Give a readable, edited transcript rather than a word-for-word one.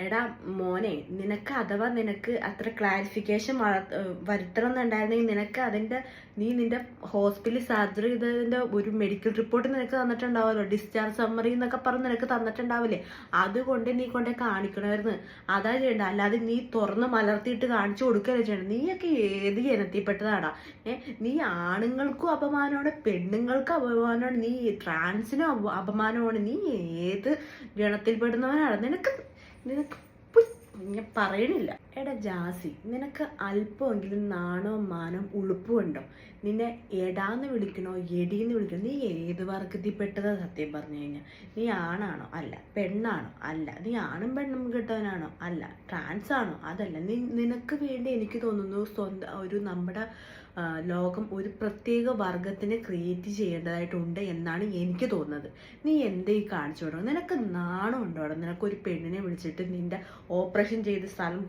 എടാ മോനെ, നിനക്ക് അഥവാ നിനക്ക് അത്ര ക്ലാരിഫിക്കേഷൻ വരുത്തണം എന്നുണ്ടായിരുന്നെങ്കിൽ നിനക്ക് നീ നിന്റെ ഹോസ്പിറ്റലിൽ സർജറി ചെയ്തതിന്റെ ഒരു മെഡിക്കൽ റിപ്പോർട്ട് നിനക്ക് തന്നിട്ടുണ്ടാവുമല്ലോ, ഡിസ്ചാർജ് സമ്മറി എന്നൊക്കെ പറഞ്ഞ് നിനക്ക് തന്നിട്ടുണ്ടാവില്ലേ? അതുകൊണ്ട് നീ കൊണ്ട് കാണിക്കണമായിരുന്നു. അതാ ചെയ്യണ്ട, അല്ലാതെ നീ തുറന്ന് മലർത്തിയിട്ട് കാണിച്ചു കൊടുക്കുകയല്ലേ ചെയ്യണം. നീയൊക്കെ ഏത് ജനത്തിൽപ്പെട്ടതാടാ? നീ ആണുങ്ങൾക്കും അപമാനമാണ്, പെണ്ണുങ്ങൾക്കും അപമാനമാണ്, നീ ട്രാൻസിനും അപമാനമാണ്. നീ ഏത് ഗണത്തിൽപ്പെടുന്നവനാണ്? നിനക്ക് ഞാൻ പറയണില്ല. എടാ ജാസി, നിനക്ക് അല്പമെങ്കിലും നാണവും മാനവും ഉളുപ്പും ഉണ്ടോ? നിന്നെ എടാന്ന് വിളിക്കണോ എടീന്ന് വിളിക്കണോ? നീ ഏത് വർഗത്തിൽപ്പെട്ടതാ? സത്യം പറഞ്ഞു കഴിഞ്ഞാൽ നീ ആണാണോ? അല്ല. പെണ്ണാണോ? അല്ല. നീ ആണും പെണ്ണും കിട്ടവനാണോ? അല്ല. ട്രാൻസ് ആണോ? അതല്ല. നിനക്ക് വേണ്ടി എനിക്ക് തോന്നുന്നു സ്വന്തം നമ്മുടെ ലോകം ഒരു പ്രത്യേക വർഗത്തിനെ ക്രിയേറ്റ് ചെയ്യേണ്ടതായിട്ടുണ്ട് എന്നാണ് എനിക്ക് തോന്നുന്നത്. നീ എന്തേ കാണിച്ചു കൊടുക്കണം? നിനക്ക് നാണം ഉണ്ടോ? നിനക്കൊരു പെണ്ണിനെ വിളിച്ചിട്ട് നിന്റെ ഓപ്പറേഷൻ ചെയ്ത സ്ഥലം